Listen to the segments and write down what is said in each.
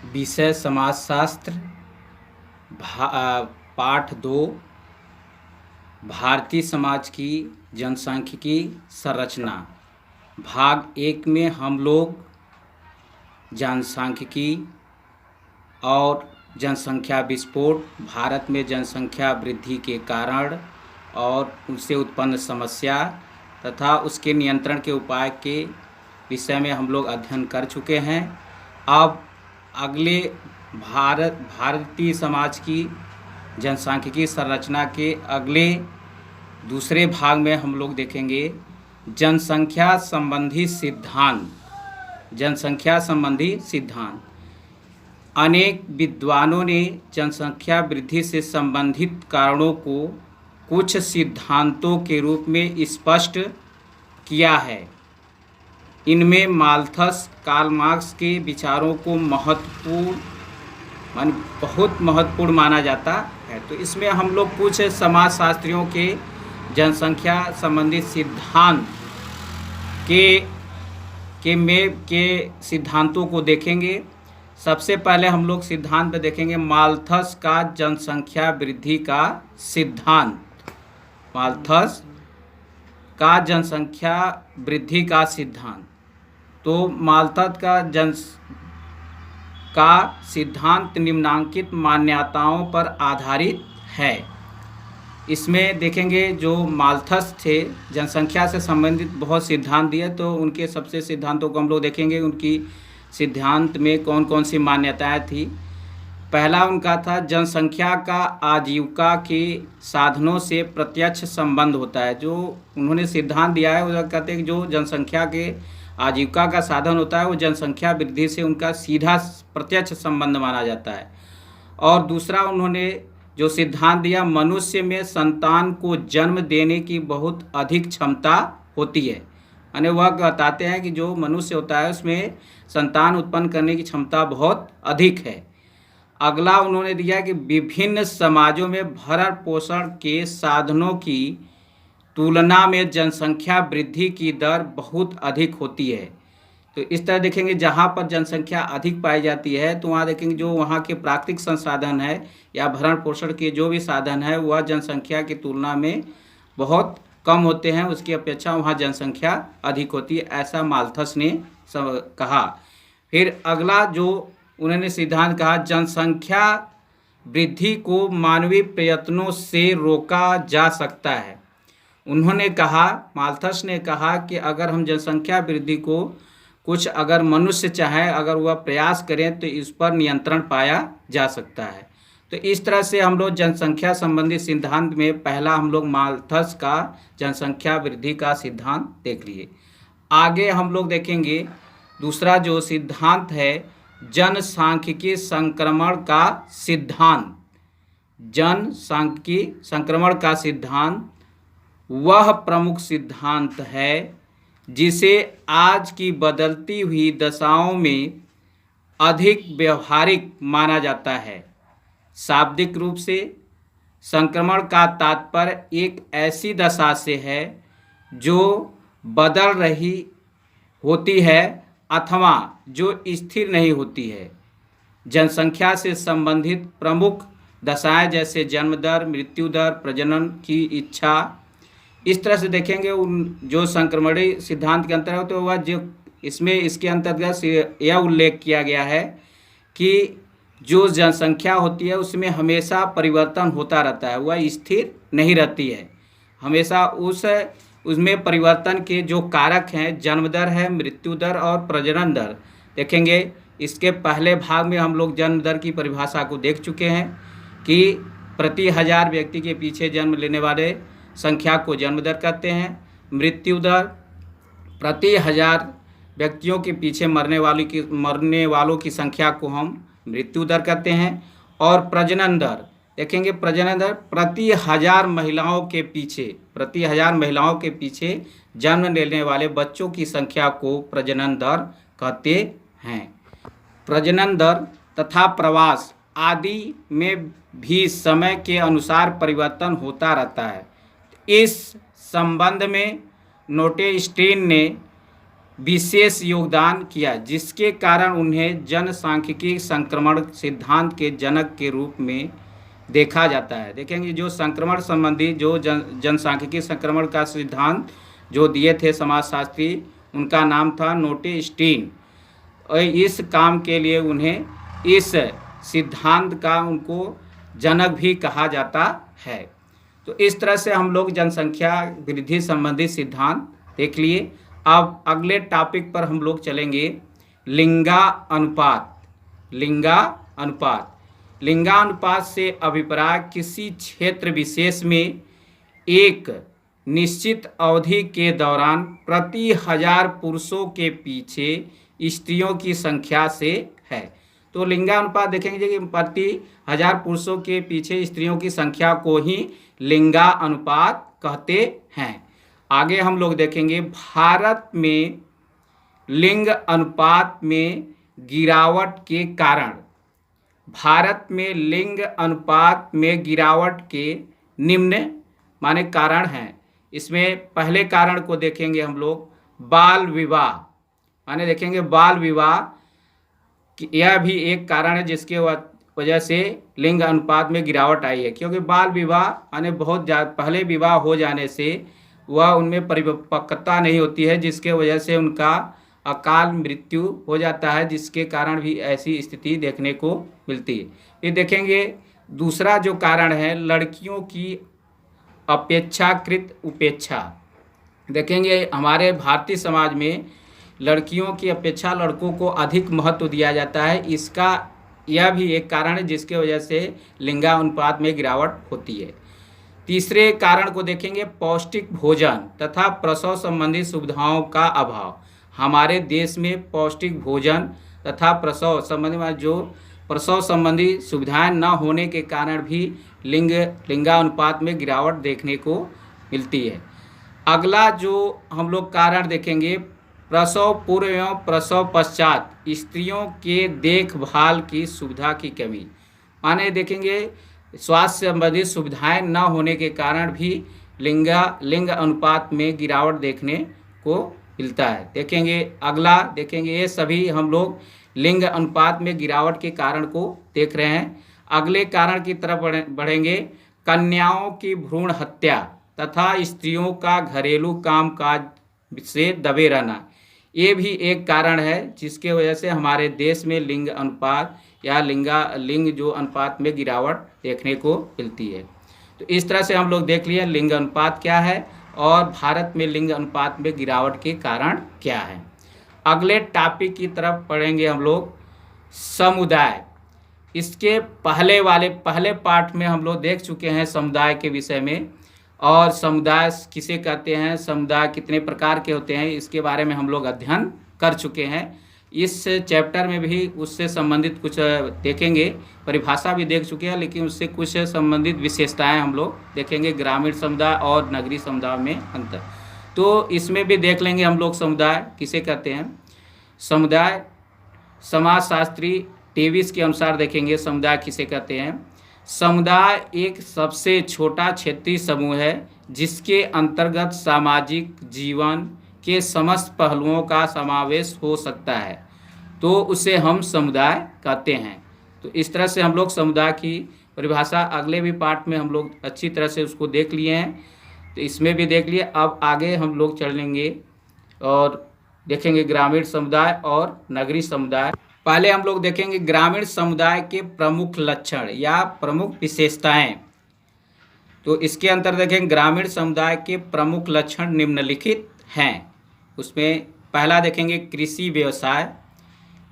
विषय समाजशास्त्र। पाठ 2 भारतीय समाज की जनसांख्यिकी संरचना। भाग 1 में हम लोग जनसांख्यिकी और जनसंख्या विस्फोट, भारत में जनसंख्या वृद्धि के कारण और उनसे उत्पन्न समस्या तथा उसके नियंत्रण के उपाय के विषय में हम लोग अध्ययन कर चुके हैं। अब अगले भारतीय समाज की जनसांख्यिकी संरचना के अगले दूसरे भाग में हम लोग देखेंगे जनसंख्या संबंधी सिद्धांत। जनसंख्या संबंधी सिद्धांत। अनेक विद्वानों ने जनसंख्या वृद्धि से संबंधित कारणों को कुछ सिद्धांतों के रूप में स्पष्ट किया है। इनमें माल्थस, कार्ल मार्क्स के विचारों को बहुत महत्वपूर्ण माना जाता है। तो इसमें हम लोग कुछ समाजशास्त्रियों के जनसंख्या संबंधित सिद्धांत के सिद्धांतों को देखेंगे। सबसे पहले हम लोग सिद्धांत पे देखेंगे माल्थस का जनसंख्या वृद्धि का सिद्धांत। माल्थस का जनसंख्या वृद्धि का सिद्धांत। तो माल्थस का सिद्धांत निम्नलिखित मान्यताओं पर आधारित है। इसमें देखेंगे जो माल्थस थे जनसंख्या से संबंधित बहुत सिद्धांत दिए, तो उनके सबसे सिद्धांतों को हम लोग देखेंगे। उनकी सिद्धांत में कौन कौन सी मान्यताएं थी। पहला उनका था जनसंख्या का आजीविका के साधनों से प्रत्यक्ष संबंध होता है। जो उन्होंने सिद्धांत दिया है वो कहते हैं कि जो जनसंख्या के आजीविका का साधन होता है वो जनसंख्या वृद्धि से उनका सीधा प्रत्यक्ष संबंध माना जाता है। और दूसरा उन्होंने जो सिद्धांत दिया, मनुष्य में संतान को जन्म देने की बहुत अधिक क्षमता होती है। यानी वह बताते हैं कि जो मनुष्य होता है उसमें संतान उत्पन्न करने की क्षमता बहुत अधिक है। अगला उन्होंने दिया कि विभिन्न समाजों में भरण पोषण के साधनों की तुलना में जनसंख्या वृद्धि की दर बहुत अधिक होती है। तो इस तरह देखेंगे जहाँ पर जनसंख्या अधिक पाई जाती है तो वहाँ देखेंगे जो वहाँ के प्राकृतिक संसाधन है या भरण पोषण के जो भी साधन है वह जनसंख्या की तुलना में बहुत कम होते हैं, उसकी अपेक्षा वहाँ जनसंख्या अधिक होती है, ऐसा माल्थस ने कहा। फिर अगला जो उन्होंने सिद्धांत कहा, जनसंख्या वृद्धि को मानवीय प्रयत्नों से रोका जा सकता है। उन्होंने कहा, माल्थस ने कहा कि अगर हम जनसंख्या वृद्धि को कुछ अगर मनुष्य चाहे, अगर वह प्रयास करें तो इस पर नियंत्रण पाया जा सकता है। तो इस तरह से हम लोग जनसंख्या संबंधी सिद्धांत में पहला हम लोग माल्थस का जनसंख्या वृद्धि का सिद्धांत देख लिए। आगे हम लोग देखेंगे दूसरा जो सिद्धांत है जनसांख्यिकी संक्रमण का सिद्धांत। जनसांख्यिकी संक्रमण का सिद्धांत वह प्रमुख सिद्धांत है जिसे आज की बदलती हुई दशाओं में अधिक व्यवहारिक माना जाता है। शाब्दिक रूप से संक्रमण का तात्पर्य एक ऐसी दशा से है जो बदल रही होती है अथवा जो स्थिर नहीं होती है। जनसंख्या से संबंधित प्रमुख दशाएं जैसे जन्म दर, मृत्यु दर, प्रजनन की इच्छा, इस तरह से देखेंगे उन जो संक्रमणी सिद्धांत के अंतर्गत तो वह जो इसमें इसके अंतर्गत यह उल्लेख किया गया है कि जो जनसंख्या होती है उसमें हमेशा परिवर्तन होता रहता है, वह स्थिर नहीं रहती है। हमेशा उसमें परिवर्तन के जो कारक हैं जन्म दर है, मृत्यु दर और प्रजनन दर देखेंगे। इसके पहले भाग में हम लोग जन्म दर की परिभाषा को देख चुके हैं कि प्रति 1000 व्यक्ति के पीछे जन्म लेने वाले संख्या को जन्म दर कहते हैं। मृत्यु दर प्रति 1000 व्यक्तियों के पीछे मरने वालों की संख्या को हम मृत्यु दर कहते हैं। और प्रजनन दर देखेंगे, प्रजनन दर प्रति 1000 महिलाओं के पीछे जन्म लेने वाले बच्चों की संख्या को प्रजनन दर कहते हैं। प्रजनन दर तथा प्रवास आदि में भी समय के अनुसार परिवर्तन होता रहता है। इस संबंध में नोटेस्टीन ने विशेष योगदान किया, जिसके कारण उन्हें जनसांख्यिकी संक्रमण सिद्धांत के जनक के रूप में देखा जाता है। देखेंगे जो संक्रमण संबंधी जो जनसांख्यिकी संक्रमण का सिद्धांत जो दिए थे समाजशास्त्री, उनका नाम था नोटे स्टीन। और इस काम के लिए उन्हें इस सिद्धांत का उनको जनक भी कहा जाता है। तो इस तरह से हम लोग जनसंख्या वृद्धि संबंधी सिद्धांत देख लिए। अब अगले टॉपिक पर हम लोग चलेंगे, लिंगानुपात। लिंगानुपात से अभिप्राय किसी क्षेत्र विशेष में एक निश्चित अवधि के दौरान प्रति 1000 पुरुषों के पीछे स्त्रियों की संख्या से है। तो लिंगानुपात देखेंगे कि प्रति 1000 पुरुषों के पीछे स्त्रियों की संख्या को ही लिंगानुपात कहते हैं। आगे हम लोग देखेंगे भारत में लिंग अनुपात में गिरावट के कारण। भारत में लिंग अनुपात में गिरावट के निम्न माने कारण हैं। इसमें पहले कारण को देखेंगे हम लोग, बाल विवाह। माने देखेंगे बाल विवाह, यह भी एक कारण है जिसके वजह से लिंग अनुपात में गिरावट आई है। क्योंकि बाल विवाह माने बहुत पहले विवाह हो जाने से वह उनमें परिपक्वता नहीं होती है, जिसके वजह से उनका अकाल मृत्यु हो जाता है, जिसके कारण भी ऐसी स्थिति देखने को मिलती है। ये देखेंगे दूसरा जो कारण है, लड़कियों की अपेक्षाकृत उपेक्षा। देखेंगे हमारे भारतीय समाज में लड़कियों की अपेक्षा लड़कों को अधिक महत्व दिया जाता है। इसका यह भी एक कारण है जिसके वजह से लिंगानुपात में गिरावट होती है। तीसरे कारण को देखेंगे, पौष्टिक भोजन तथा प्रसव संबंधी सुविधाओं का अभाव। हमारे देश में पौष्टिक भोजन तथा प्रसव संबंधी सुविधाएं न होने के कारण भी लिंगानुपात में गिरावट देखने को मिलती है। अगला जो हम लोग कारण देखेंगे, प्रसव पूर्व एवं प्रसव पश्चात स्त्रियों के देखभाल की सुविधा की कमी। माने देखेंगे स्वास्थ्य संबंधी सुविधाएं न होने के कारण भी लिंग अनुपात में गिरावट देखने को मिलता है। देखेंगे अगला देखेंगे, ये सभी हम लोग लिंग अनुपात में गिरावट के कारण को देख रहे हैं। अगले कारण की तरफ बढ़ेंगे, कन्याओं की भ्रूण हत्या तथा स्त्रियों का घरेलू कामकाज से दबे रहना। ये भी एक कारण है जिसके वजह से हमारे देश में लिंग अनुपात या लिंग जो अनुपात में गिरावट देखने को मिलती है। तो इस तरह से हम लोग देख लिए लिंग अनुपात क्या है और भारत में लिंग अनुपात में गिरावट के कारण क्या है। अगले टॉपिक की तरफ पढ़ेंगे हम लोग, समुदाय। इसके पहले पार्ट में हम लोग देख चुके हैं समुदाय के विषय में, और समुदाय किसे कहते हैं, समुदाय कितने प्रकार के होते हैं, इसके बारे में हम लोग अध्ययन कर चुके हैं। इस चैप्टर में भी उससे संबंधित कुछ देखेंगे, परिभाषा भी देख चुके हैं, लेकिन उससे कुछ संबंधित विशेषताएं हम लोग देखेंगे, ग्रामीण समुदाय और नगरीय समुदाय में अंतर। तो इसमें भी देख लेंगे हम लोग समुदाय किसे कहते हैं। समुदाय समाजशास्त्री डेविस के अनुसार देखेंगे समुदाय किसे कहते हैं। समुदाय एक सबसे छोटा क्षेत्रीय समूह है जिसके अंतर्गत सामाजिक जीवन के समस्त पहलुओं का समावेश हो सकता है, तो उसे हम समुदाय कहते हैं। तो इस तरह से हम लोग समुदाय की परिभाषा अगले भी पार्ट में हम लोग अच्छी तरह से उसको देख लिए हैं, तो इसमें भी देख लिए। अब आगे हम लोग चलेंगे और देखेंगे ग्रामीण समुदाय और नगरीय समुदाय। पहले हम लोग देखेंगे ग्रामीण समुदाय के प्रमुख लक्षण या प्रमुख विशेषताएं। तो इसके अंतर देखेंगे ग्रामीण समुदाय के प्रमुख लक्षण निम्नलिखित हैं। उसमें पहला देखेंगे कृषि व्यवसाय।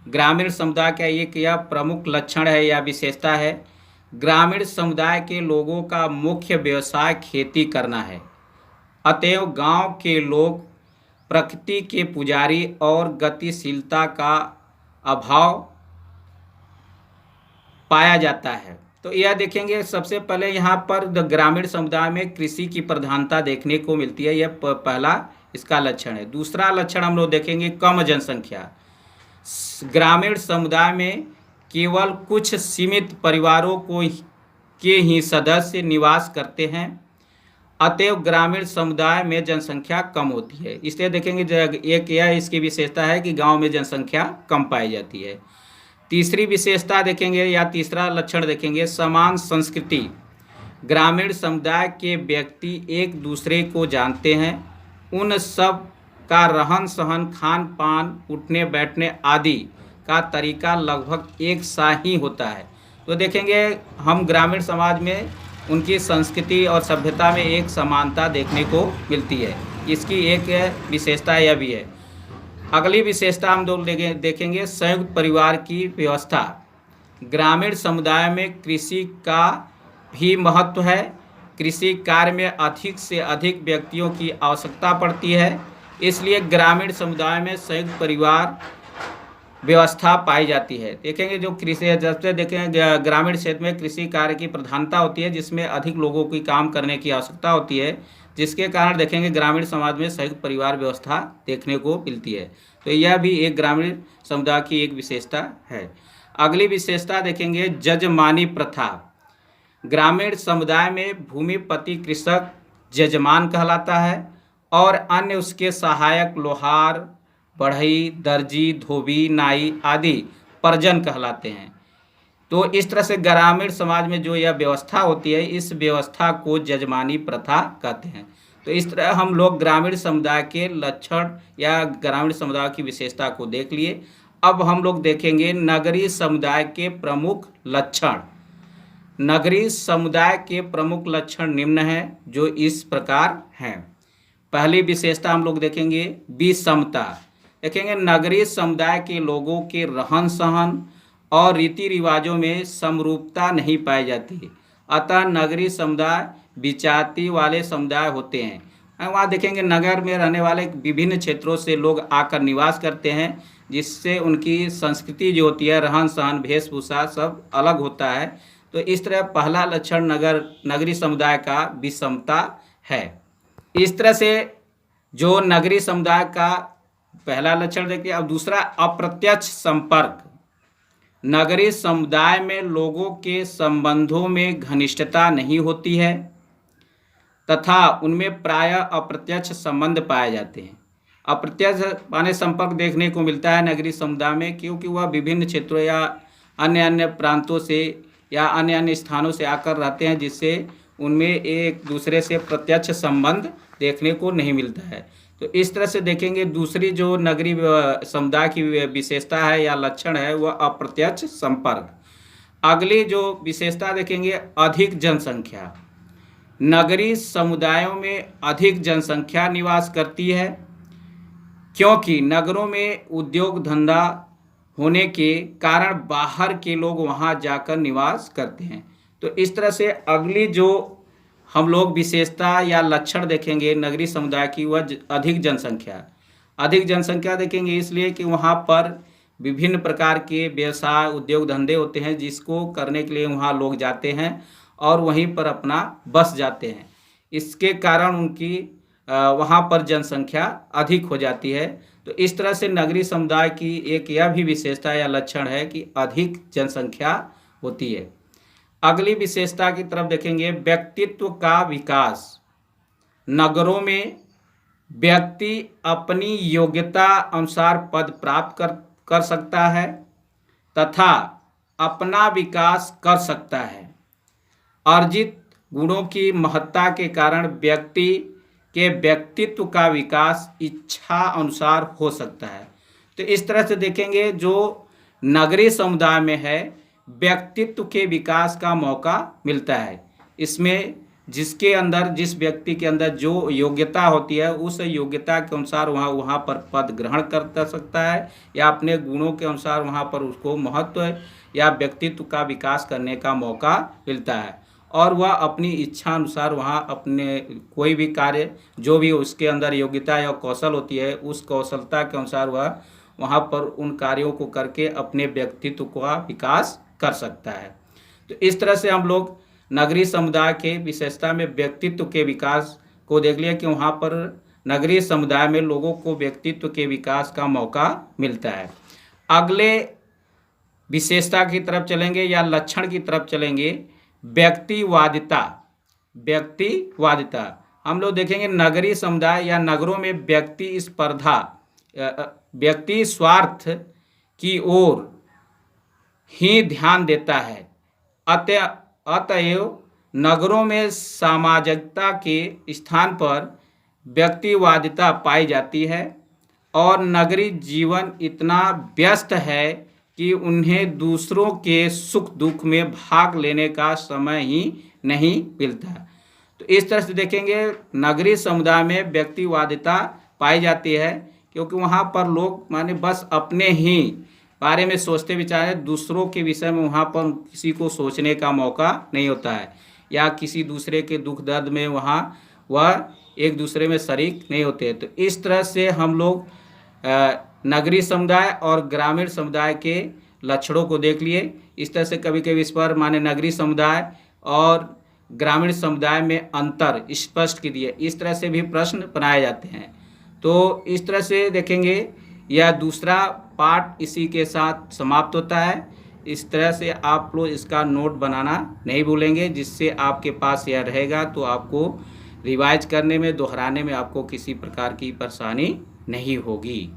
ग्रामीण समुदाय का एक यह प्रमुख लक्षण है या विशेषता है, ग्रामीण समुदाय के लोगों का मुख्य व्यवसाय खेती करना है। अतएव गांव के लोग प्रकृति के पुजारी और गतिशीलता का अभाव पाया जाता है। तो यह देखेंगे सबसे पहले यहाँ पर ग्रामीण समुदाय में कृषि की प्रधानता देखने को मिलती है, यह पहला इसका लक्षण है। दूसरा लक्षण हम लोग देखेंगे कम जनसंख्या। ग्रामीण समुदाय में केवल कुछ सीमित परिवारों के ही सदस्य निवास करते हैं। अतएव ग्रामीण समुदाय में जनसंख्या कम होती है। इसलिए देखेंगे एक यह इसकी विशेषता है कि गांव में जनसंख्या कम पाई जाती है। तीसरी विशेषता देखेंगे या तीसरा लक्षण देखेंगे समान संस्कृति। ग्रामीण समुदाय के व्यक्ति एक दूसरे को जानते हैं, उन सब का रहन सहन, खान पान, उठने बैठने आदि का तरीका लगभग एक सा ही होता है। तो देखेंगे हम ग्रामीण समाज में उनकी संस्कृति और सभ्यता में एक समानता देखने को मिलती है। इसकी एक विशेषता यह भी है। अगली विशेषता हम लोग देखेंगे संयुक्त परिवार की व्यवस्था। ग्रामीण समुदाय में कृषि का भी महत्व है। कृषि कार्य में अधिक से अधिक व्यक्तियों की आवश्यकता पड़ती है, इसलिए ग्रामीण समुदाय में संयुक्त परिवार व्यवस्था पाई जाती है। देखेंगे जो कृषि, जैसे देखेंगे ग्रामीण क्षेत्र में कृषि कार्य की प्रधानता होती है, जिसमें अधिक लोगों की काम करने की आवश्यकता होती है, जिसके कारण देखेंगे ग्रामीण समाज में संयुक्त परिवार व्यवस्था देखने को मिलती है। तो यह भी एक ग्रामीण समुदाय की एक विशेषता है। अगली विशेषता देखेंगे जजमानी प्रथा। ग्रामीण समुदाय में भूमिपति कृषक जजमान कहलाता है और अन्य उसके सहायक लोहार, बढ़ई, दर्जी, धोबी, नाई आदि परिजन कहलाते हैं। तो इस तरह से ग्रामीण समाज में जो यह व्यवस्था होती है, इस व्यवस्था को जजमानी प्रथा कहते हैं। तो इस तरह हम लोग ग्रामीण समुदाय के लक्षण या ग्रामीण समुदाय की विशेषता को देख लिए। अब हम लोग देखेंगे नगरीय समुदाय के प्रमुख लक्षण। नगरीय समुदाय के प्रमुख लक्षण निम्न हैं, जो इस प्रकार हैं। पहली विशेषता हम लोग देखेंगे विषमता। देखेंगे नगरीय समुदाय के लोगों के रहन सहन और रीति रिवाजों में समरूपता नहीं पाई जाती, अतः नगरीय समुदाय विजाति वाले समुदाय होते हैं। वहाँ देखेंगे नगर में रहने वाले विभिन्न क्षेत्रों से लोग आकर निवास करते हैं, जिससे उनकी संस्कृति जो होती है, रहन सहन, वेशभूषा सब अलग होता है। तो इस तरह पहला लक्षण नगरीय समुदाय का विषमता है। इस तरह से जो नगरीय समुदाय का पहला लक्षण देखिए। अब दूसरा अप्रत्यक्ष संपर्क। नगरीय समुदाय में लोगों के संबंधों में घनिष्ठता नहीं होती है तथा उनमें प्रायः अप्रत्यक्ष संबंध पाए जाते हैं। अप्रत्यक्ष माने संपर्क देखने को मिलता है नगरीय समुदाय में, क्योंकि वह विभिन्न क्षेत्रों या अन्य अन्य प्रांतों से या अन्य अन्य स्थानों से आकर रहते हैं, जिससे उनमें एक दूसरे से प्रत्यक्ष संबंध देखने को नहीं मिलता है। तो इस तरह से देखेंगे दूसरी जो नगरीय समुदाय की विशेषता है या लक्षण है, वह अप्रत्यक्ष संपर्क। अगली जो विशेषता देखेंगे अधिक जनसंख्या। नगरीय समुदायों में अधिक जनसंख्या निवास करती है, क्योंकि नगरों में उद्योग धंधा होने के कारण बाहर के लोग वहां जाकर निवास करते हैं। तो इस तरह से अगली जो हम लोग विशेषता या लक्षण देखेंगे नगरीय समुदाय की, वह अधिक जनसंख्या। अधिक जनसंख्या देखेंगे इसलिए कि वहाँ पर विभिन्न प्रकार के व्यवसाय, उद्योग धंधे होते हैं, जिसको करने के लिए वहाँ लोग जाते हैं और वहीं पर अपना बस जाते हैं। इसके कारण उनकी वहाँ पर जनसंख्या अधिक हो जाती है। तो इस तरह से नगरीय समुदाय की एक यह भी विशेषता या लक्षण है कि अधिक जनसंख्या होती है। अगली विशेषता की तरफ देखेंगे व्यक्तित्व का विकास। नगरों में व्यक्ति अपनी योग्यता अनुसार पद प्राप्त कर सकता है तथा अपना विकास कर सकता है। अर्जित गुणों की महत्ता के कारण व्यक्ति के व्यक्तित्व का विकास इच्छा अनुसार हो सकता है। तो इस तरह से देखेंगे जो नगरीय समुदाय में है, व्यक्तित्व के विकास का मौका मिलता है। इसमें जिसके अंदर, जिस व्यक्ति के अंदर जो योग्यता होती है, उस योग्यता के अनुसार वहाँ पर पद ग्रहण कर सकता है या अपने गुणों के अनुसार वहाँ पर उसको महत्व या व्यक्तित्व का विकास करने का मौका मिलता है और वह अपनी इच्छा अनुसार वहाँ अपने कोई भी कार्य जो भी उसके अंदर योग्यता या कौशल होती है, उस कौशलता के अनुसार वह वहाँ पर उन कार्यों को करके अपने व्यक्तित्व का विकास कर सकता है। तो इस तरह से हम लोग नगरीय समुदाय के विशेषता में व्यक्तित्व के विकास को देख लिया कि वहाँ पर नगरीय समुदाय में लोगों को व्यक्तित्व के विकास का मौका मिलता है। अगले विशेषता की तरफ चलेंगे या लक्षण की तरफ चलेंगे व्यक्तिवादिता। व्यक्तिवादिता हम लोग देखेंगे नगरीय समुदाय या नगरों में व्यक्ति स्वार्थ की ओर ही ध्यान देता है। अतएव नगरों में सामाजिकता के स्थान पर व्यक्तिवादिता पाई जाती है और नगरीय जीवन इतना व्यस्त है कि उन्हें दूसरों के सुख दुख में भाग लेने का समय ही नहीं मिलता। तो इस तरह से देखेंगे नगरीय समुदाय में व्यक्तिवादिता पाई जाती है, क्योंकि वहाँ पर लोग माने बस अपने ही बारे में सोचते विचारे, दूसरों के विषय में वहाँ पर किसी को सोचने का मौका नहीं होता है, या किसी दूसरे के दुख दर्द में वहाँ वह एक दूसरे में शरीक नहीं होते। तो इस तरह से हम लोग नगरीय समुदाय और ग्रामीण समुदाय के लक्षणों को देख लिए। इस तरह से कभी कभी इस पर माने नगरीय समुदाय और ग्रामीण समुदाय में अंतर स्पष्ट कीजिए, इस तरह से भी प्रश्न बनाए जाते हैं। तो इस तरह से देखेंगे यह दूसरा पार्ट इसी के साथ समाप्त होता है। इस तरह से आप लोग इसका नोट बनाना नहीं भूलेंगे, जिससे आपके पास यह रहेगा तो आपको रिवाइज करने में, दोहराने में आपको किसी प्रकार की परेशानी नहीं होगी।